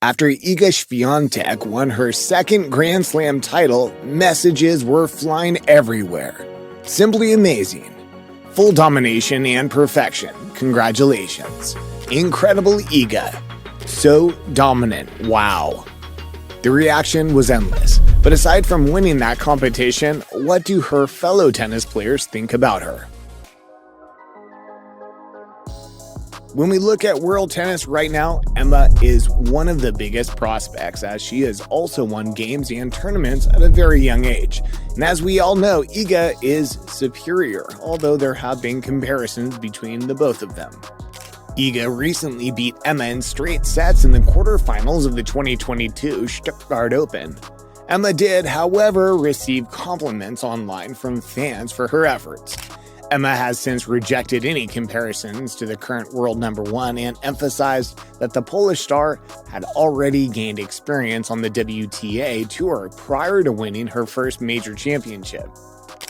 After Iga Świątek won her second Grand Slam title, messages were flying everywhere. Simply amazing. Full domination and perfection. Congratulations. Incredible Iga. So dominant. Wow. The reaction was endless. But aside from winning that competition, what do her fellow tennis players think about her? When we look at world tennis right now, Emma is one of the biggest prospects, as she has also won games and tournaments at a very young age. And as we all know, Iga is superior, although there have been comparisons between the both of them. Iga recently beat Emma in straight sets in the quarterfinals of the 2022 Stuttgart Open. Emma did, however, receive compliments online from fans for her efforts. Emma has since rejected any comparisons to the current world number one and emphasized that the Polish star had already gained experience on the WTA tour prior to winning her first major championship.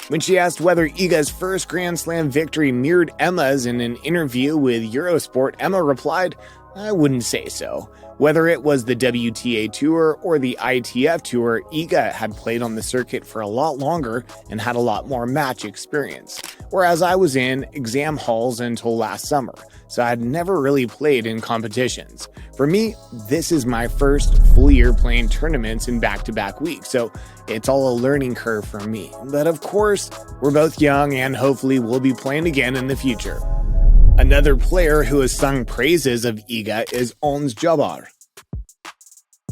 When she asked whether Iga's first Grand Slam victory mirrored Emma's in an interview with Eurosport, Emma replied, "I wouldn't say so. Whether it was the WTA Tour or the ITF Tour, Iga had played on the circuit for a lot longer and had a lot more match experience, whereas I was in exam halls until last summer, so I had never really played in competitions. For me, this is my first full year playing tournaments in back-to-back weeks, so it's all a learning curve for me. But of course, we're both young and hopefully we'll be playing again in the future." Another player who has sung praises of Iga is Ons Jabbar.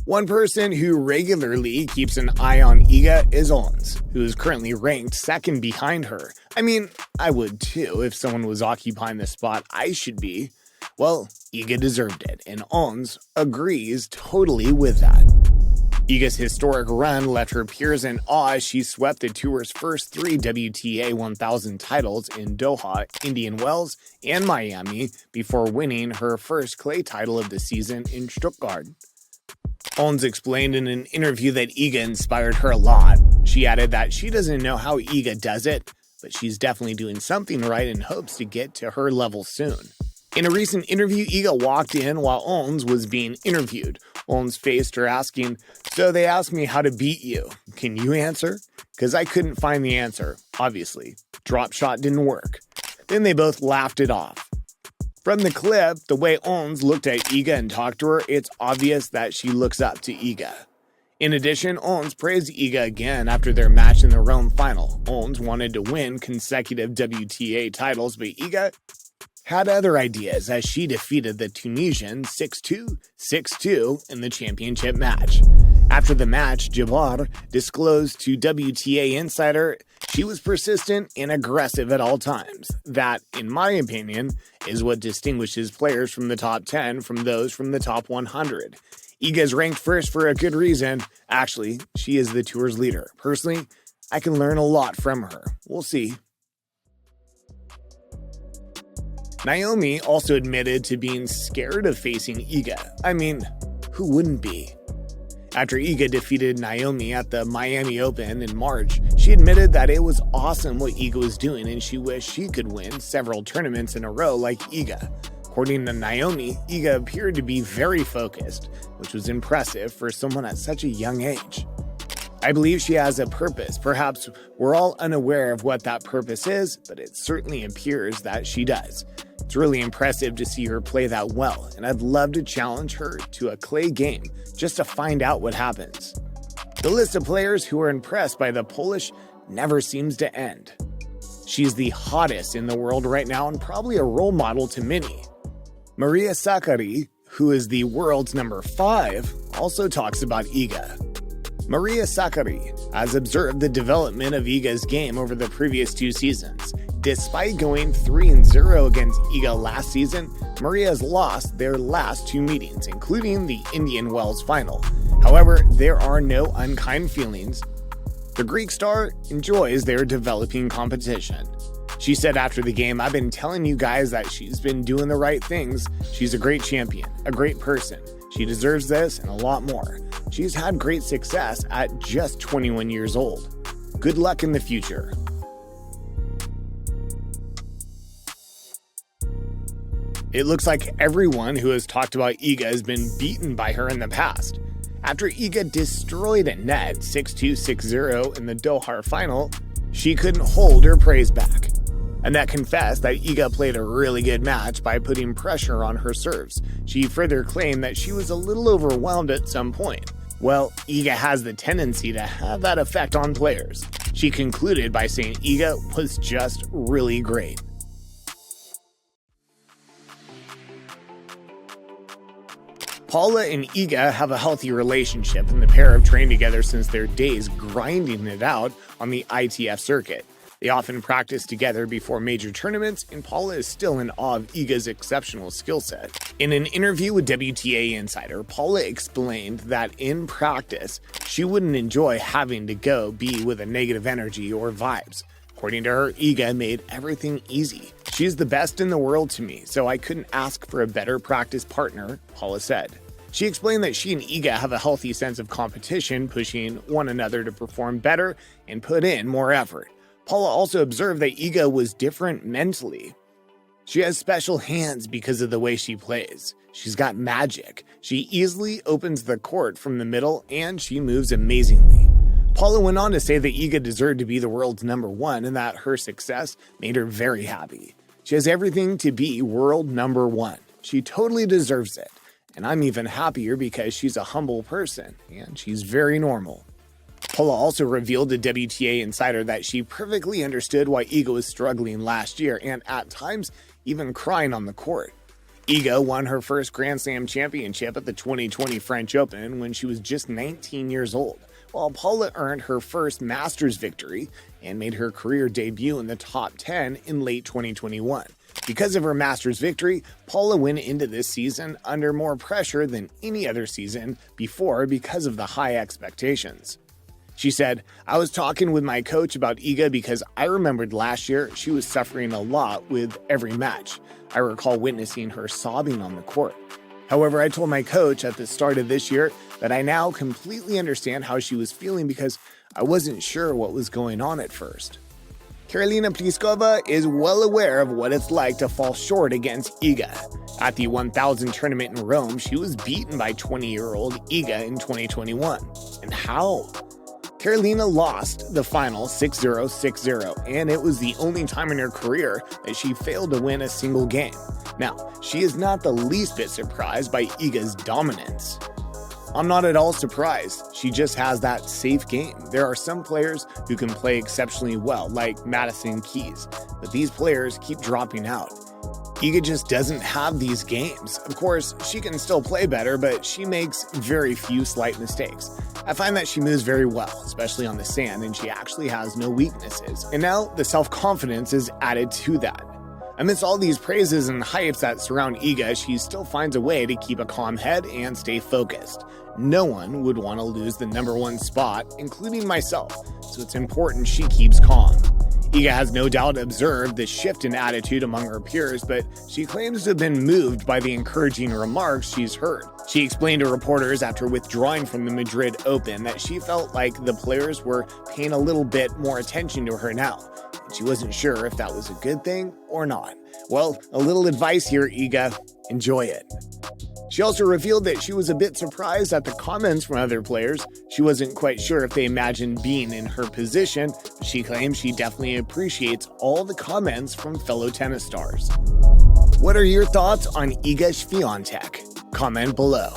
One person who regularly keeps an eye on Iga is Ons, who is currently ranked second behind her. I mean, I would too if someone was occupying the spot I should be. Well, Iga deserved it, and Ons agrees totally with that. Iga's historic run left her peers in awe as she swept the tour's first 3 WTA 1000 titles in Doha, Indian Wells, and Miami before winning her first clay title of the season in Stuttgart. Ons explained in an interview that Iga inspired her a lot. She added that she doesn't know how Iga does it, but she's definitely doing something right and hopes to get to her level soon. In a recent interview, Iga walked in while Ons was being interviewed. Ons faced her asking, "So they asked me how to beat you. Can you answer?" Because I couldn't find the answer, obviously. Drop shot didn't work. Then they both laughed it off. From the clip, the way Ons looked at Iga and talked to her, it's obvious that she looks up to Iga. In addition, Ons praised Iga again after their match in the Rome final. Ons wanted to win consecutive WTA titles, but Iga had other ideas as she defeated the Tunisian 6-2, 6-2 in the championship match. After the match, Jabbar disclosed to WTA Insider she was persistent and aggressive at all times. That, in my opinion, is what distinguishes players from the top 10 from those from the top 100. Iga's ranked first for a good reason. Actually, she is the tour's leader. Personally, I can learn a lot from her. We'll see. Naomi also admitted to being scared of facing Iga. I mean, who wouldn't be? After Iga defeated Naomi at the Miami Open in March, she admitted that it was awesome what Iga was doing and she wished she could win several tournaments in a row like Iga. According to Naomi, Iga appeared to be very focused, which was impressive for someone at such a young age. "I believe she has a purpose. Perhaps we're all unaware of what that purpose is, but it certainly appears that she does. It's really impressive to see her play that well, and I'd love to challenge her to a clay game just to find out what happens." The list of players who are impressed by the Polish never seems to end. She's the hottest in the world right now and probably a role model to many. Maria Sakkari, who is the world's number 5, also talks about Iga. Maria Sakkari has observed the development of Iga's game over the previous 2 seasons. Despite going 3-0 against Iga last season, Maria has lost their last 2 meetings, including the Indian Wells final. However, there are no unkind feelings. The Greek star enjoys their developing competition. She said after the game, "I've been telling you guys that she's been doing the right things. She's a great champion, a great person. She deserves this and a lot more. She's had great success at just 21 years old. Good luck in the future." It looks like everyone who has talked about Iga has been beaten by her in the past. After Iga destroyed a net 6-2, 6-0 in the Doha final, she couldn't hold her praise back. Annette confessed that Iga played a really good match by putting pressure on her serves. She further claimed that she was a little overwhelmed at some point. Well, Iga has the tendency to have that effect on players. She concluded by saying Iga was just really great. Paula and Iga have a healthy relationship, and the pair have trained together since their days grinding it out on the ITF circuit. They often practice together before major tournaments, and Paula is still in awe of Iga's exceptional skill set. In an interview with WTA Insider, Paula explained that in practice, she wouldn't enjoy having to go be with a negative energy or vibes. According to her, Iga made everything easy. She's the best in the world to me, so I couldn't ask for a better practice partner, Paula said. She explained that she and Iga have a healthy sense of competition, pushing one another to perform better and put in more effort. Paula also observed that Iga was different mentally. She has special hands because of the way she plays. She's got magic. She easily opens the court from the middle, and she moves amazingly. Paula went on to say that Iga deserved to be the world's #1 and that her success made her very happy. She has everything to be world #1. She totally deserves it. And I'm even happier because she's a humble person, and she's very normal. Paula also revealed to WTA Insider that she perfectly understood why Iga was struggling last year and at times even crying on the court. Iga won her first Grand Slam championship at the 2020 French Open when she was just 19 years old, while Paula earned her first Masters victory and made her career debut in the top 10 in late 2021. Because of her Masters victory, Paula went into this season under more pressure than any other season before because of the high expectations. She said, "I was talking with my coach about Iga because I remembered last year she was suffering a lot with every match. I recall witnessing her sobbing on the court. However, I told my coach at the start of this year that I now completely understand how she was feeling because I wasn't sure what was going on at first." Karolina Pliskova is well aware of what it's like to fall short against Iga. At the 1000 tournament in Rome, she was beaten by 20-year-old Iga in 2021. And how? Karolina lost the final 6-0, 6-0, and it was the only time in her career that she failed to win a single game. Now, she is not the least bit surprised by Iga's dominance. I'm not at all surprised. She just has that safe game. There are some players who can play exceptionally well, like Madison Keys, but these players keep dropping out. Iga just doesn't have these games. Of course, she can still play better, but she makes very few slight mistakes. I find that she moves very well, especially on the sand, and she actually has no weaknesses. And now the self-confidence is added to that. Amidst all these praises and hypes that surround Iga, she still finds a way to keep a calm head and stay focused. No one would want to lose the #1 spot, including myself, so it's important she keeps calm. Iga has no doubt observed the shift in attitude among her peers, but she claims to have been moved by the encouraging remarks she's heard. She explained to reporters after withdrawing from the Madrid Open that she felt like the players were paying a little bit more attention to her now. She wasn't sure if that was a good thing or not. Well, a little advice here, Iga. Enjoy it. She also revealed that she was a bit surprised at the comments from other players. She wasn't quite sure if they imagined being in her position, but she claims she definitely appreciates all the comments from fellow tennis stars. What are your thoughts on Iga Świątek? Comment below.